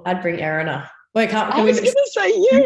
I'd bring Erina. Wait, can I was gonna say you.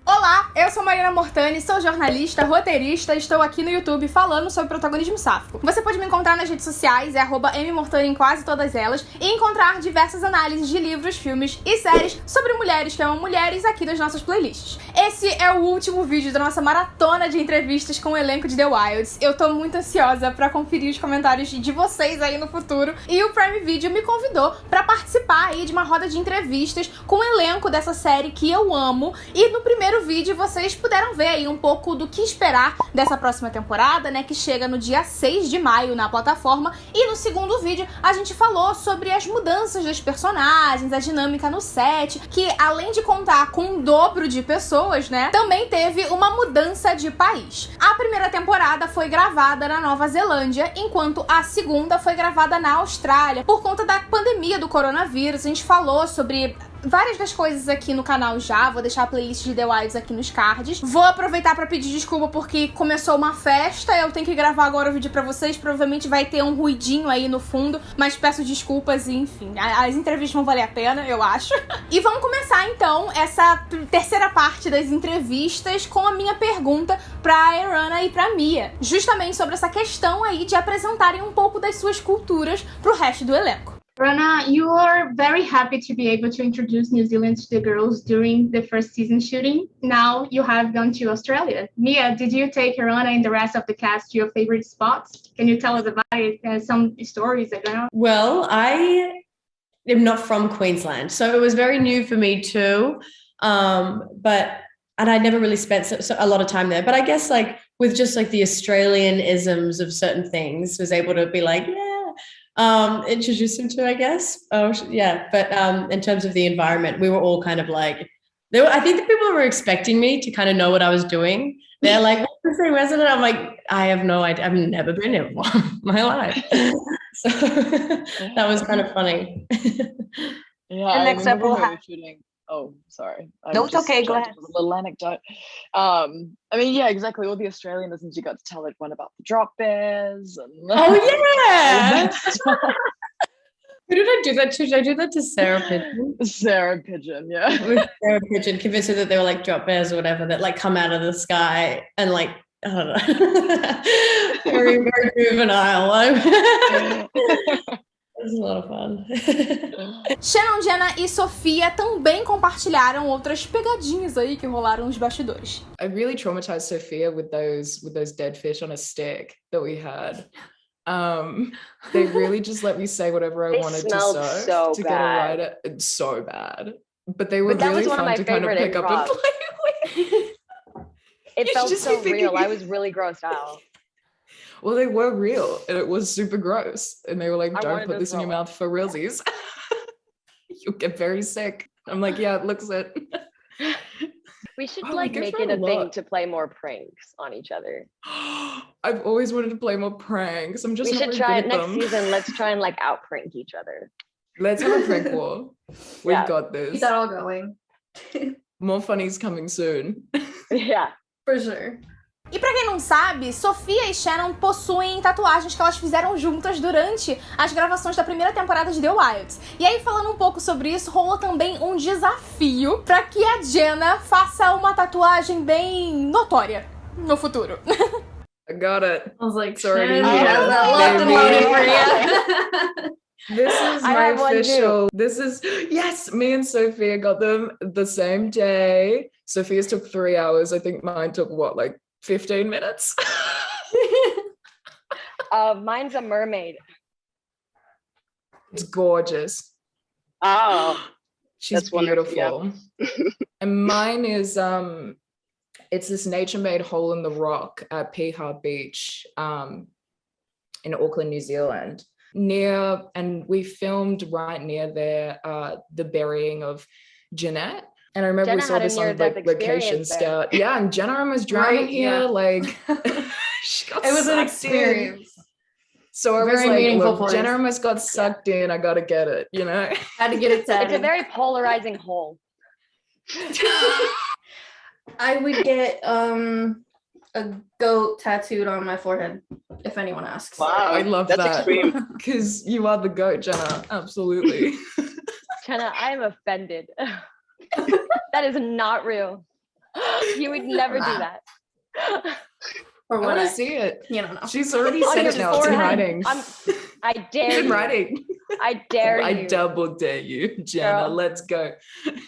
Olá, eu sou Mariana Mortani, sou jornalista, roteirista e estou aqui no YouTube falando sobre protagonismo sáfico. Você pode me encontrar nas redes sociais, @mmortani em quase todas elas, e encontrar diversas análises de livros, filmes e séries sobre mulheres que amam mulheres aqui nas nossas playlists. Esse é o último vídeo da nossa maratona de entrevistas com o elenco de The Wilds. Eu tô muito ansiosa pra conferir os comentários de vocês aí no futuro, e o Prime Video me convidou pra participar aí de uma roda de entrevistas com o elenco dessa série que eu amo, e no primeiro vídeo vocês puderam ver aí um pouco do que esperar dessa próxima temporada, né, que chega no dia 6 de maio na plataforma, e no segundo vídeo a gente falou sobre as mudanças dos personagens, a dinâmica no set, que além de contar com um dobro de pessoas, né, também teve uma mudança de país. A primeira temporada foi gravada na Nova Zelândia, enquanto a segunda foi gravada na Austrália, por conta da pandemia do coronavírus. A gente falou sobre várias das coisas aqui no canal já, vou deixar a playlist de The Wilds aqui nos cards. Vou aproveitar pra pedir desculpa porque começou uma festa, eu tenho que gravar agora o vídeo pra vocês, provavelmente vai ter um ruidinho aí no fundo, mas peço desculpas e enfim, as entrevistas vão valer a pena, eu acho. E vamos começar então essa terceira parte das entrevistas com a minha pergunta pra Erina e pra Mia, justamente sobre essa questão aí de apresentarem um pouco das suas culturas pro resto do elenco. Rana, you are very happy to be able to introduce New Zealand to the girls during the first season shooting. Now you have gone to Australia. Mia, did you take Rana and the rest of the cast to your favorite spots? Can you tell us about it? Some stories around? Well, I am not from Queensland, so it was very new for me too. And I never really spent a lot of time there. But I guess like with just like the Australian isms of certain things, was able to be like, introduce him to, I guess. Oh yeah, but in terms of the environment, we were all kind of like, I think the people were expecting me to kind of know what I was doing. They're like, what's the same resident? I'm like, I have no idea. I've never been here before in my life. So that was kind of funny. Yeah, And next up we'll have shooting. Oh, sorry. No, it's okay. Go ahead. A little anecdote. I mean, yeah, exactly. All the Australianisms, you got to tell everyone about the drop bears. And Oh yeah. Who did I do that to? Did I do that to Sarah Pigeon? Sarah Pigeon, yeah. With Sarah Pigeon, convinced her that they were like drop bears or whatever that like come out of the sky and like, I don't know. very, very juvenile. It was a lot of fun. Shannon, Jenna e Sofia também compartilharam outras pegadinhas aí que rolaram nos bastidores. I really traumatized Sophia with those dead fish on a stick that we had. They really just let me say whatever I wanted to surf so to bad. get a ride. It's so bad, but they were But that really was one of fun my to kind of favorite pick up and improv. play with. It You felt just so be thinking- real. I was really grossed out. Well, they were real, and it was super gross. And they were like, I "Don't wanted put to this in your throw mouth for realsies. You'll get very sick." I'm like, "Yeah, it looks it." We should Oh, we like go make for it a a thing lot. to play more pranks on each other. I've always wanted to play more pranks. I'm just We not should very try good it at next them. season. Let's try and like out prank each other. Let's have a prank war. We've Yeah. got Keep this. that all going. More funnies coming soon. Yeah. For sure. E pra quem não sabe, Sofia e Shannon possuem tatuagens que elas fizeram juntas durante as gravações da primeira temporada de The Wilds. E aí, falando um pouco sobre isso, rolou também um desafio pra que a Jenna faça uma tatuagem bem notória no futuro. I got it. I was like, It's already Shannon here, has a lot to baby. load for you. This is I my have one too. official. This is, yes, me and Sophia got them the same day. Sophia's took 3 hours. I think mine took what, like 15 minutes? Mine's a mermaid. It's gorgeous. Oh, She's That's wonderful, beautiful. And mine is it's this nature-made hole in the rock at Piha Beach in Auckland, New Zealand. And we filmed right near there the burying of Jeanette. And I remember Jenna we saw had a this on near-death like location experience there. scout. Yeah, and Jenna almost drowned Right, here. yeah. Like she got It was an sucked in. experience. So I was Very like, meaningful look, place. Jenna almost got sucked in. I gotta get it, you know? Had to get it it's a tatted. very polarizing hole. I would get a goat tattooed on my forehead, if anyone asks. Wow, I love that's that. extreme. Because you are the goat, Jenna. Absolutely. Jenna Jenna, I am offended. That is not real. You would never do that. Or I what? want to see it. You don't know. She's already On said your it now. It's in forehead. writing. I dare It's in you. writing. I dare I you. double dare you, Jenna. Girl. Let's go.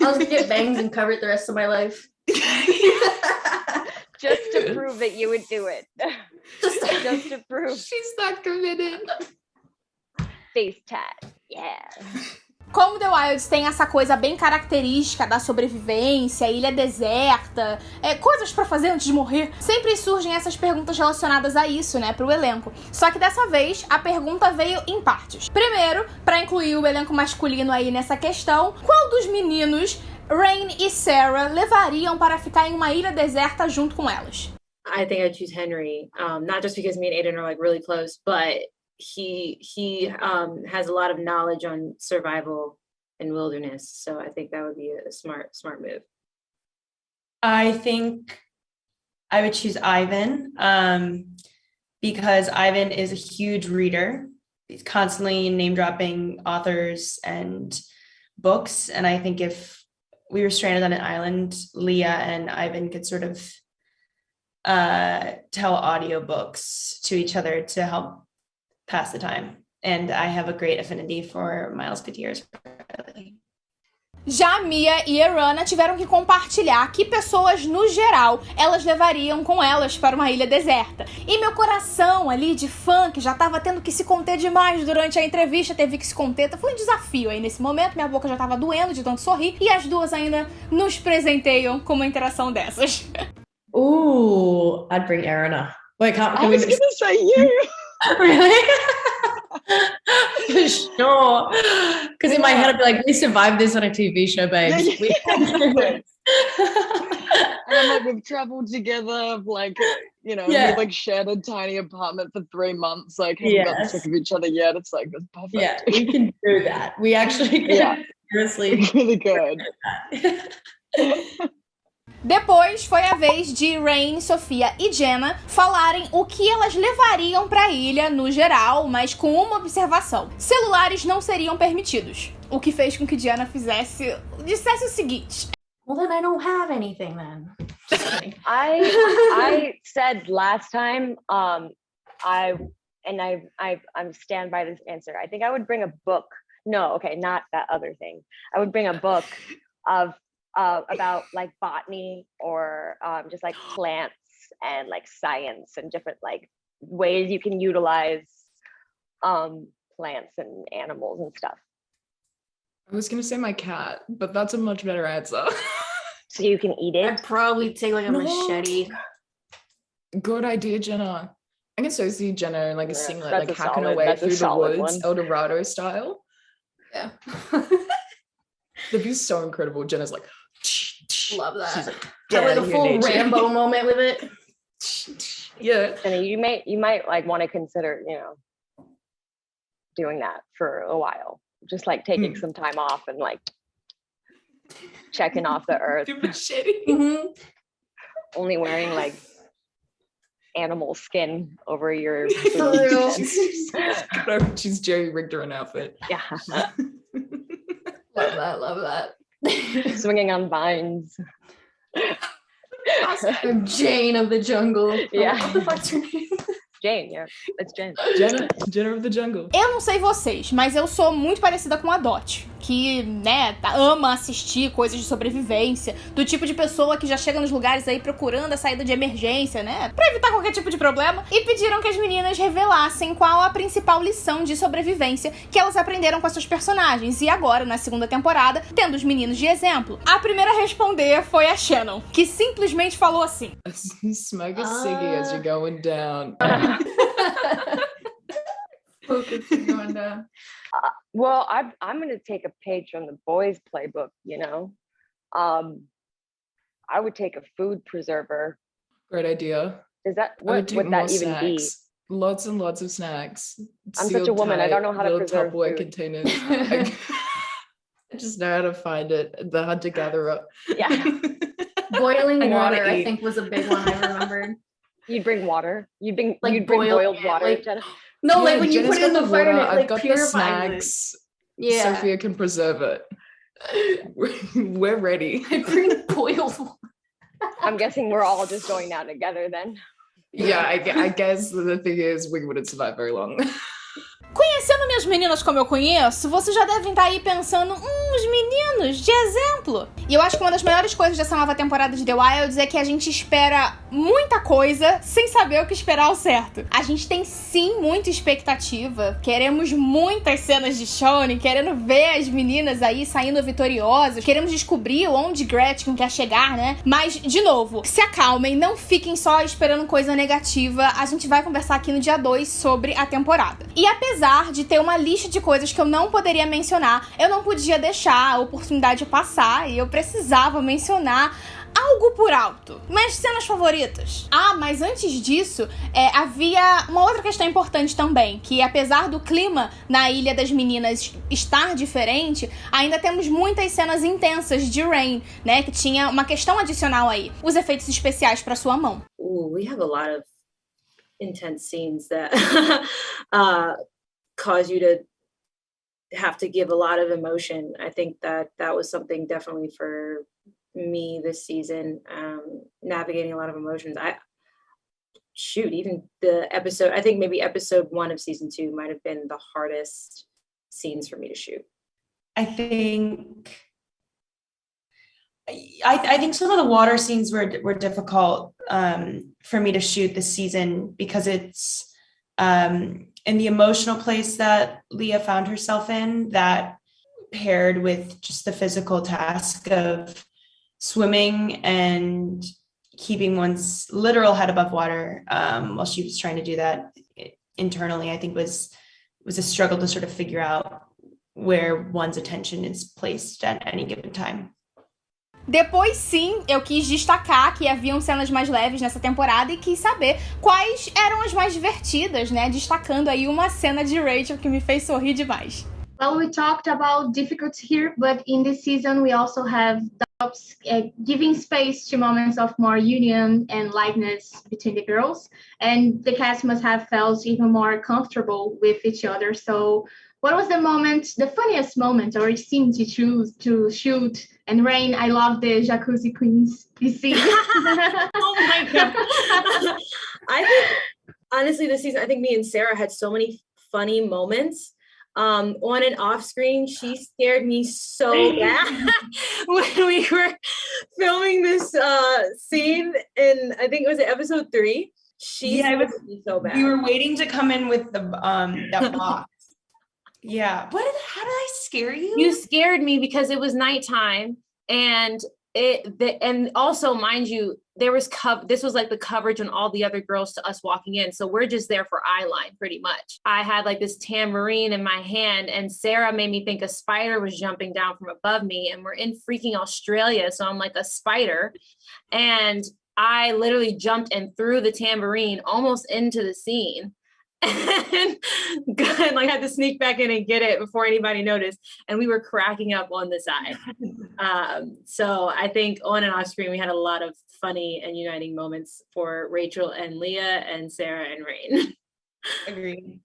I'll just get bangs and cover it the rest of my life. Just to prove that you would do it. Just to prove. She's not committed. Face tat. Yeah. Como The Wilds tem essa coisa bem característica da sobrevivência, ilha deserta, coisas pra fazer antes de morrer, sempre surgem essas perguntas relacionadas a isso, né, pro elenco. Só que dessa vez, a pergunta veio em partes. Primeiro, pra incluir o elenco masculino aí nessa questão, qual dos meninos Rain e Sarah levariam para ficar em uma ilha deserta junto com elas? I think I'd choose Henry, not just because me and Aiden are like really close, but he has a lot of knowledge on survival and wilderness. So I think that would be a smart move. I think I would choose Ivan because Ivan is a huge reader. He's constantly name dropping authors and books. And I think if we were stranded on an island, Leah and Ivan could sort of tell audiobooks to each other to help pass the time. And I have a great affinity for Miles Gutierrez. Já Mia e Erana tiveram que compartilhar que pessoas, no geral, elas levariam com elas para uma ilha deserta. E meu coração ali de fã, que já tava tendo que se conter demais durante a entrevista, teve que se conter. Foi um desafio aí nesse momento, minha boca já tava doendo de tanto sorrir. E as duas ainda nos presenteiam com uma interação dessas. Ooh, I'd bring Erina. Wait, can I we was gonna say you. Really? For sure. Because in my head, I'd be like, we survived this on a TV show, babes. Yeah. And I'm like, we've traveled together, like, you know, Yeah. we've like shared a tiny apartment for 3 months, like haven't gotten Yes. sick of each other yet. It's like, that's perfect. Yeah, we can do that. We actually can Yeah. seriously Really good. Depois foi a vez de Rain, Sofia e Jenna falarem o que elas levariam pra ilha no geral, mas com uma observação: celulares não seriam permitidos. O que fez com que Jenna dissesse o seguinte: Well, then I don't have anything then. Just kidding. I said last time, I'm stand by this answer. I think I would bring a book. No, okay, not that other thing. I would bring a book of about like botany or just like plants and like science and different like ways you can utilize plants and animals and stuff. I was gonna say my cat, but that's a much better answer. So you can eat it. I'd probably take like a No. machete. Good idea, Jenna. I can so see Jenna in like a Yeah, singlet, that's like a hacking solid- away that's a through the solid woods, one. El Dorado style. Yeah. The view's so incredible. Jenna's like, Love that. she's like, Have "Get like out a of here, full nature." Rambo moment with it. Yeah. And you might like want to consider, you know, doing that for a while. Just like taking some time off and like checking off the earth, The machete. Mhm. only wearing like animal skin over your For boobs. real. She's Jerry Rigged an outfit. Yeah, Love that. swinging on vines. Or Jane of the Jungle. Yeah. What the fuck's her name? Jane, yeah, it's Jen. Jenna of the Jungle. eu não sei vocês, mas eu sou muito parecida com a Dot, que, né, ama assistir coisas de sobrevivência, do tipo de pessoa que já chega nos lugares aí procurando a saída de emergência, né, pra evitar qualquer tipo de problema, e pediram que as meninas revelassem qual a principal lição de sobrevivência que elas aprenderam com as suas personagens, e agora, na segunda temporada, tendo os meninos de exemplo. A primeira a responder foi a Shannon, que simplesmente falou assim: Smoke a ciggy as you're going down. Focus is going down. Well, I'm gonna take a page from the boys' playbook. You know, I would take a food preserver. Great idea. Is that I would what take would more that even be? snacks. Lots and lots of snacks. I'm such a woman, I don't know how to little preserve Tupperware food. containers. I just know how to find it. The hunter gatherer. Yeah, Boiling I know how to water, I eat. think, was a big one I remembered. you'd bring water. You'd bring Like boiled boiled, yeah, water. like- Jenna. No, like Yeah, when you Jenna's put it in got the fire, and water, it I've like got the purifies it. snacks. Yeah. Sophia can preserve it. We're ready. I bring boiled water. I'm guessing we're all just going down together then. Yeah, I guess the thing is we wouldn't survive very long. Conhecendo minhas meninas como eu conheço, vocês já devem estar aí pensando, os meninos, de exemplo. E eu acho que uma das melhores coisas dessa nova temporada de The Wilds é que a gente espera muita coisa sem saber o que esperar ao certo. A gente tem sim muita expectativa, queremos muitas cenas de Shawnee, querendo ver as meninas aí saindo vitoriosas, queremos descobrir onde Gretchen quer chegar, né? Mas, de novo, se acalmem, não fiquem só esperando coisa negativa, a gente vai conversar aqui no dia 2 sobre a temporada. E apesar de ter uma lista de coisas que eu não poderia mencionar, eu não podia deixar a oportunidade passar e eu precisava mencionar algo por alto. Minhas cenas favoritas. Ah, mas antes disso, havia uma outra questão importante também, que apesar do clima na Ilha das Meninas estar diferente, ainda temos muitas cenas intensas de Rain, né, que tinha uma questão adicional aí, os efeitos especiais para sua mão. We have a lot of intense scenes that cause you to have to give a lot of emotion. I think that was something definitely for me this season, navigating a lot of emotions. Even the episode, I think maybe episode 1 of season 2 might have been the hardest scenes for me to shoot. I think some of the water scenes were difficult for me to shoot this season because it's in the emotional place that Leah found herself in, that paired with just the physical task of swimming and keeping one's literal head above water while she was trying to do that internally, I think was a struggle to sort of figure out where one's attention is placed at any given time. Depois, sim, eu quis destacar que haviam cenas mais leves nessa temporada e quis saber quais eram as mais divertidas, né? Destacando aí uma cena de Rachel que me fez sorrir demais. Well, we talked about difficulties here, but in this season we also have giving space to moments of more union and lightness between the girls, and the cast must have felt even more comfortable with each other. So what was the funniest moment or scene to choose to shoot? And Rain, I love the Jacuzzi Queens scene. Oh my God. I think, honestly, this season, I think me and Sarah had so many funny moments. On and off screen, she scared me so bad when we were filming this scene in, I think it was episode 3. She scared me so bad. We were waiting to come in with the that box. Yeah. How did I scare you? You scared me because it was nighttime, and and also, mind you, there was this was like the coverage on all the other girls to us walking in, so we're just there for eye line pretty much. I had like this tambourine in my hand, and Sarah made me think a spider was jumping down from above me, and we're in freaking Australia, so I'm like a spider, and I literally jumped and threw the tambourine almost into the scene. And like had to sneak back in and get it before anybody noticed, and we were cracking up on the side. So I think on and off screen we had a lot of funny and uniting moments for Rachel and Leah and Sarah and Rain. Agreed.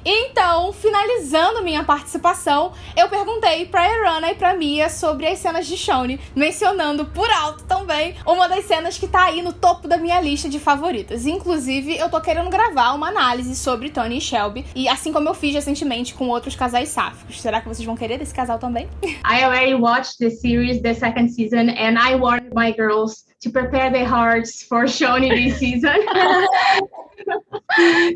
Então, finalizando minha participação, eu perguntei pra Erana e pra Mia sobre as cenas de Shawnee, mencionando por alto também uma das cenas que tá aí no topo da minha lista de favoritas. Inclusive, eu tô querendo gravar uma análise sobre Tony e Shelby, e assim como eu fiz recentemente com outros casais sáficos. Será que vocês vão querer desse casal também? I already watched the series, the second season, and I warned my girls to prepare their hearts for Shawnee this season.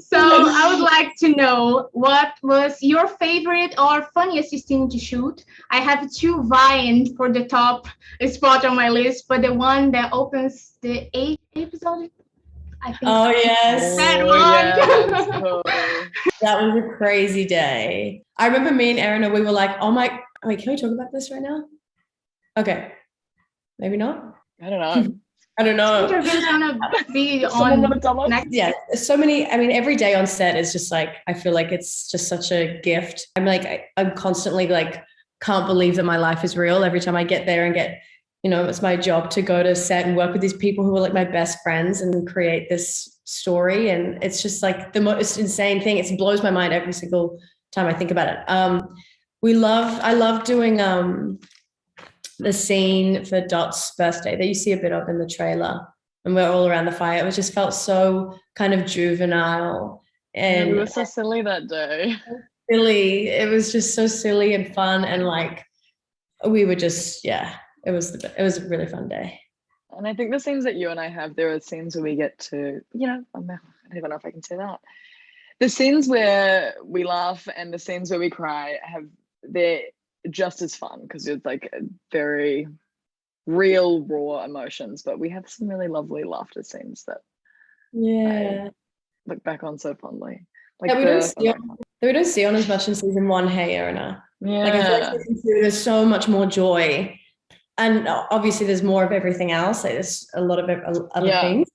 So I would like to know, what was your favorite or funniest scene to shoot? I have 2 vying for the top spot on my list, but the one that opens the 8th episode, I think. Oh, yes. That one. That was a crazy day. I remember me and Erina, we were like, oh my, wait, can we talk about this right now? Okay. Maybe not? I don't know. I don't know. Interview's gonna be on next. Yeah, so many. I mean, every day on set is just like, I feel like it's just such a gift. I'm like, I'm constantly like, can't believe that my life is real every time I get there and get, it's my job to go to set and work with these people who are like my best friends and create this story. And it's just like the most insane thing. It blows my mind every single time I think about it. I love doing the scene for Dot's birthday that you see a bit of in the trailer, and we're all around the fire. It just felt so kind of juvenile and we were so silly that day. silly. It was just so silly and fun, and like we were just it was a really fun day. And I think the scenes that you and I have, there are scenes where we get to, I don't even know if I can say that. The scenes where we laugh and the scenes where we cry they're just as fun because it's like very real, raw emotions. But we have some really lovely laughter scenes that I look back on so fondly. Like we don't see on as much in season 1. Hey, Erina. Yeah. Like I feel like season 2, there's so much more joy, and obviously there's more of everything else. Like there's a lot of other things,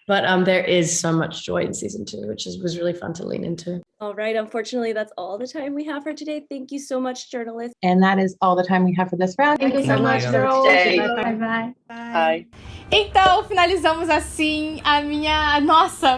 but there is so much joy in season 2, which was really fun to lean into. All right, unfortunately, that's all the time we have for today. Thank you so much, journalists. And that is all the time we have for this round. Thank you so much, girls. Bye-bye. Bye. Então, finalizamos assim a minha,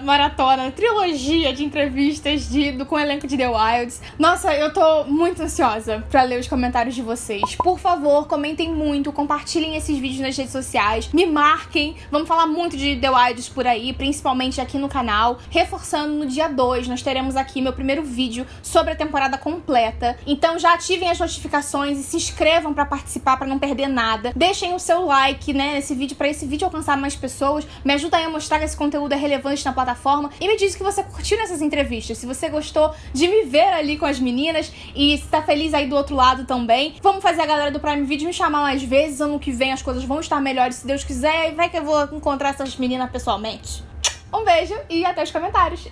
maratona, trilogia de entrevistas com o elenco de The Wilds. Nossa, eu tô muito ansiosa pra ler os comentários de vocês. Por favor, comentem muito, compartilhem esses vídeos nas redes sociais, me marquem. Vamos falar muito de The Wilds por aí, principalmente aqui no canal. Reforçando, no dia 2, nós teremos aqui meu primeiro vídeo sobre a temporada completa. Então já ativem as notificações e se inscrevam pra participar, pra não perder nada. Deixem o seu like, né, nesse vídeo, pra esse vídeo alcançar mais pessoas. Me ajuda aí a mostrar que esse conteúdo é relevante na plataforma. E me diz que você curtiu nessas entrevistas, se você gostou de me ver ali com as meninas e se tá feliz aí do outro lado também. Vamos fazer a galera do Prime Video me chamar mais vezes. Ano que vem as coisas vão estar melhores, se Deus quiser. E vai que eu vou encontrar essas meninas pessoalmente. Um beijo e até os comentários.